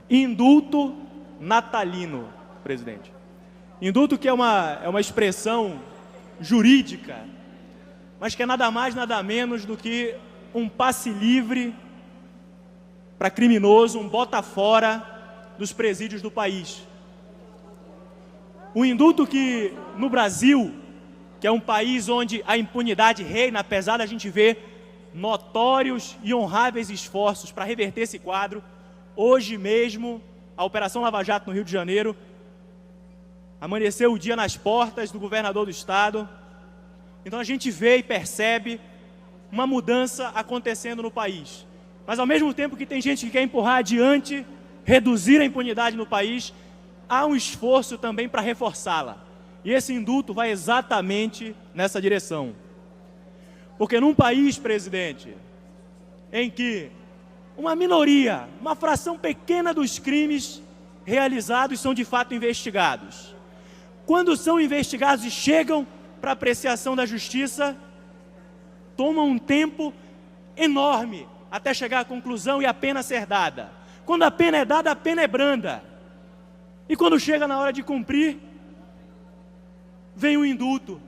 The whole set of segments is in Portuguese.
Indulto natalino, presidente. Indulto que é uma expressão jurídica, mas que é nada mais, nada menos do que um passe livre para criminoso, um bota fora dos presídios do país. O indulto que, no Brasil, que é um país onde a impunidade reina, apesar da gente ver notórios e honráveis esforços para reverter esse quadro, hoje mesmo, a Operação Lava Jato no Rio de Janeiro, amanheceu o dia nas portas do governador do estado. Então a gente vê e percebe uma mudança acontecendo no país. Mas ao mesmo tempo que tem gente que quer empurrar adiante, reduzir a impunidade no país, há um esforço também para reforçá-la. E esse indulto vai exatamente nessa direção. Porque num país, presidente, em que uma minoria, uma fração pequena dos crimes realizados são de fato investigados, quando são investigados e chegam para apreciação da justiça, tomam um tempo enorme até chegar à conclusão e a pena ser dada. Quando a pena é dada, a pena é branda. E quando chega na hora de cumprir, vem o indulto.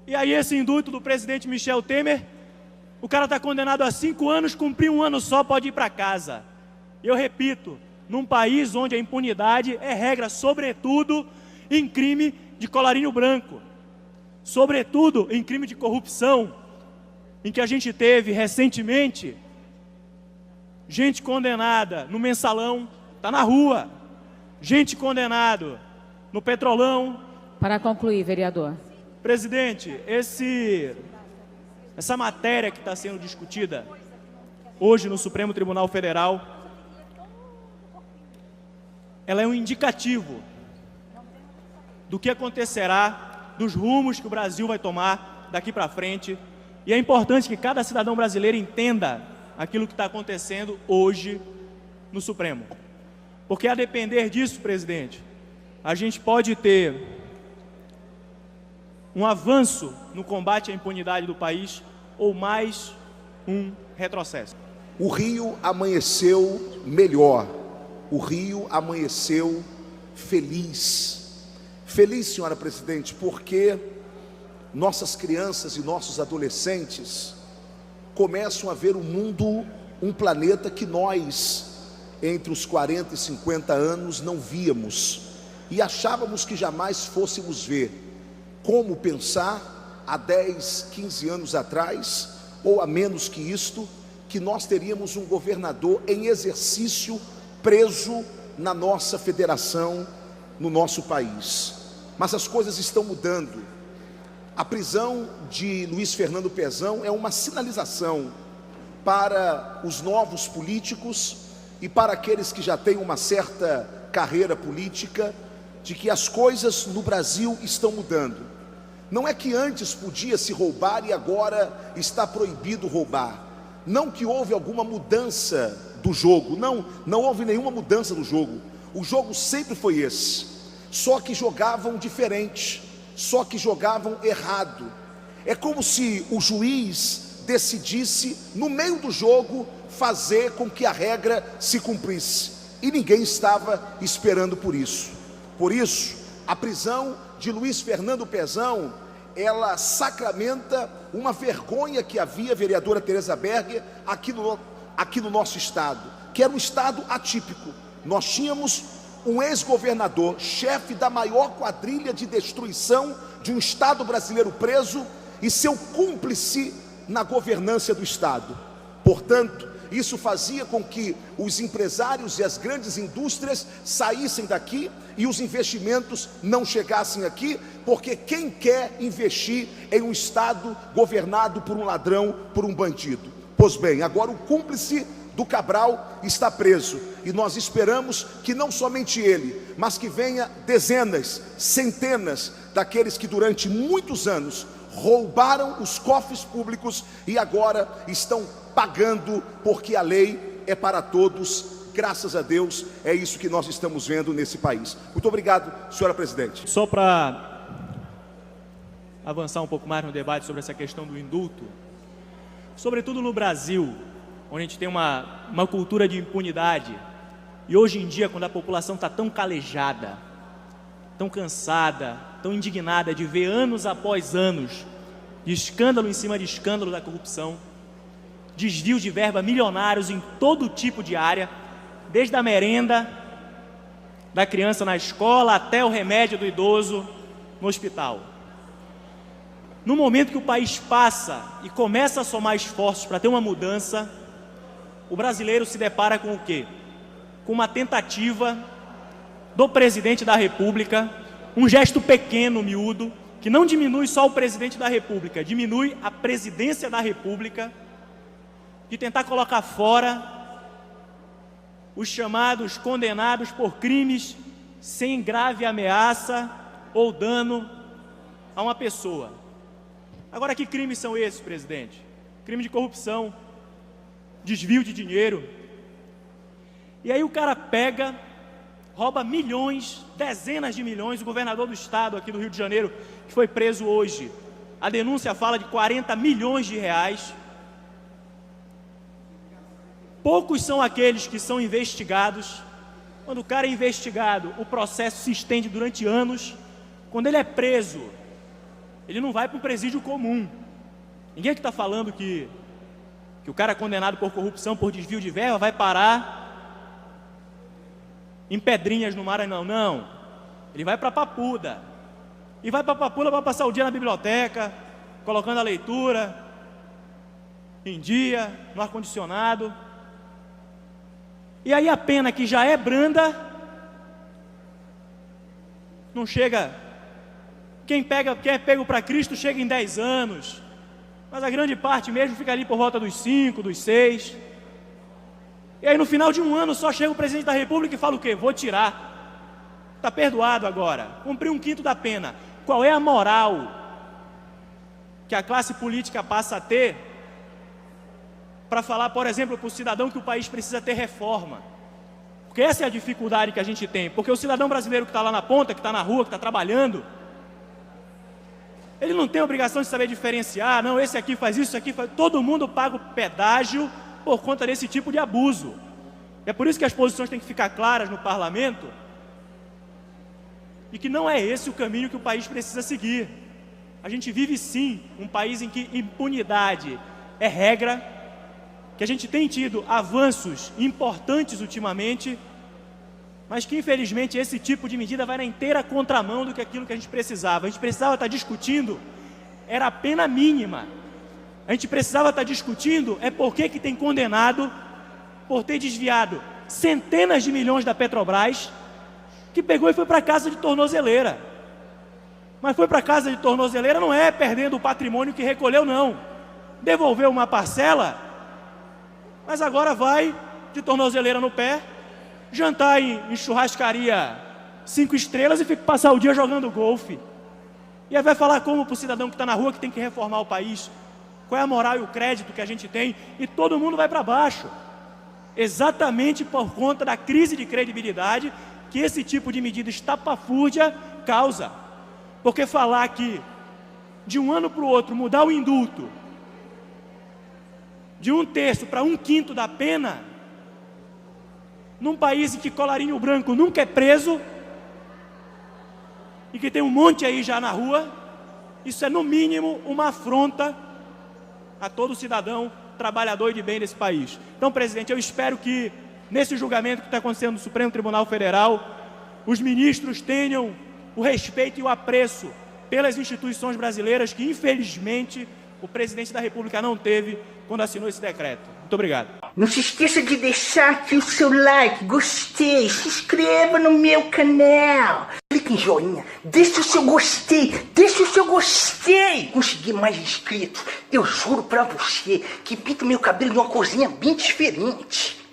E aí esse indulto do presidente Michel Temer, o cara está condenado a 5 anos, cumpriu 1 ano só, pode ir para casa. E eu repito, num país onde a impunidade é regra, sobretudo em crime de colarinho branco, sobretudo em crime de corrupção, em que a gente teve recentemente gente condenada no mensalão, está na rua, gente condenada no petrolão. Para concluir, vereador. Presidente, essa matéria que está sendo discutida hoje no Supremo Tribunal Federal, ela é um indicativo do que acontecerá, dos rumos que o Brasil vai tomar daqui para frente. E é importante que cada cidadão brasileiro entenda aquilo que está acontecendo hoje no Supremo. Porque a depender disso, presidente, a gente pode ter um avanço no combate à impunidade do país ou mais um retrocesso. O Rio amanheceu melhor, o Rio amanheceu feliz. Feliz, senhora presidente, porque nossas crianças e nossos adolescentes começam a ver o mundo, um planeta que nós, entre os 40 e 50 anos, não víamos e achávamos que jamais fôssemos ver. Como pensar há 10, 15 anos atrás, ou a menos que isto, que nós teríamos um governador em exercício preso na nossa federação, no nosso país. Mas as coisas estão mudando. A prisão de Luiz Fernando Pezão é uma sinalização para os novos políticos e para aqueles que já têm uma certa carreira política, de que as coisas no Brasil estão mudando. Não é que antes podia se roubar e agora está proibido roubar. Não que houve alguma mudança do jogo, não houve nenhuma mudança do jogo. O jogo sempre foi esse, só que jogavam diferente, só que jogavam errado. É como se o juiz decidisse, no meio do jogo, fazer com que a regra se cumprisse, e ninguém estava esperando por isso. Por isso, a prisão de Luiz Fernando Pezão, ela sacramenta uma vergonha que havia, vereadora Tereza Berger, aqui no nosso estado, que era um estado atípico. Nós tínhamos um ex-governador, chefe da maior quadrilha de destruição de um estado brasileiro preso, e seu cúmplice na governança do estado. Portanto, isso fazia com que os empresários e as grandes indústrias saíssem daqui e os investimentos não chegassem aqui, porque quem quer investir em um estado governado por um ladrão, por um bandido? Pois bem, agora o cúmplice do Cabral está preso, e nós esperamos que não somente ele, mas que venha dezenas, centenas daqueles que durante muitos anos roubaram os cofres públicos e agora estão pagando, porque a lei é para todos. Graças a Deus, é isso que nós estamos vendo nesse país. Muito obrigado, senhora presidente. Só para avançar um pouco mais no debate sobre essa questão do indulto, sobretudo no Brasil, onde a gente tem uma cultura de impunidade, E hoje em dia, quando a população está tão calejada, tão cansada, tão indignada de ver anos após anos de escândalo em cima de escândalo da corrupção, desvio de verba milionários em todo tipo de área, desde a merenda da criança na escola até o remédio do idoso no hospital. No momento que o país passa e começa a somar esforços para ter uma mudança, o brasileiro se depara com o quê? Com uma tentativa do presidente da República, um gesto pequeno, miúdo, que não diminui só o presidente da República, diminui a presidência da República, de tentar colocar fora os chamados condenados por crimes sem grave ameaça ou dano a uma pessoa. Agora, que crimes são esses, presidente? Crime de corrupção, desvio de dinheiro. E aí o cara pega, rouba milhões, dezenas de milhões. O governador do estado aqui do Rio de Janeiro, que foi preso hoje, a denúncia fala de 40 milhões de reais. Poucos são aqueles que são investigados. Quando o cara é investigado, o processo se estende durante anos. Quando ele é preso, ele não vai para um presídio comum. Ninguém aqui está falando que o cara condenado por corrupção, por desvio de verba, vai parar em Pedrinhas, no Maranhão. Não. Ele vai para Papuda. E vai para Papuda para passar o dia na biblioteca, colocando a leitura em dia, no ar-condicionado. E aí a pena, que já é branda, não chega. Quem é pego para Cristo chega em 10 anos, mas a grande parte mesmo fica ali por volta dos 5, dos 6. E aí no final de um ano só chega o presidente da República e fala o quê? Vou tirar. Está perdoado agora, cumpriu 1/5 da pena. Qual é a moral que a classe política passa a ter para falar, por exemplo, para o cidadão que o país precisa ter reforma? Porque essa é a dificuldade que a gente tem. Porque o cidadão brasileiro que está lá na ponta, que está na rua, que está trabalhando, ele não tem a obrigação de saber diferenciar. Não, esse aqui faz isso, esse aqui faz... Todo mundo paga o pedágio por conta desse tipo de abuso. É por isso que as posições têm que ficar claras no parlamento, e que não é esse o caminho que o país precisa seguir. A gente vive sim um país em que impunidade é regra, que a gente tem tido avanços importantes ultimamente, mas que infelizmente esse tipo de medida vai na inteira contramão do que aquilo que a gente precisava. A gente precisava estar discutindo, era a pena mínima. A gente precisava estar discutindo por que tem condenado por ter desviado centenas de milhões da Petrobras, que pegou e foi para casa de tornozeleira. Mas foi para casa de tornozeleira não é perdendo o patrimônio que recolheu, não. Devolveu uma parcela, mas agora vai de tornozeleira no pé, jantar em churrascaria 5 estrelas e passar o dia jogando golfe. E aí vai falar como para o cidadão que está na rua que tem que reformar o país? Qual é a moral e o crédito que a gente tem? E todo mundo vai para baixo. Exatamente por conta da crise de credibilidade que esse tipo de medida estapafúrdia causa. Porque falar que de um ano para o outro mudar o indulto de 1/3 para 1/5 da pena, num país em que colarinho branco nunca é preso e que tem um monte aí já na rua, isso é no mínimo uma afronta a todo cidadão trabalhador e de bem desse país. Então, presidente, eu espero que nesse julgamento que está acontecendo no Supremo Tribunal Federal, os ministros tenham o respeito e o apreço pelas instituições brasileiras que, infelizmente, o presidente da República não teve quando assinou esse decreto. Muito obrigado. Não se esqueça de deixar aqui o seu like, gostei, se inscreva no meu canal, clique em joinha, deixe o seu gostei, Consegui mais inscritos, eu juro pra você que pinto meu cabelo de uma corzinha bem diferente.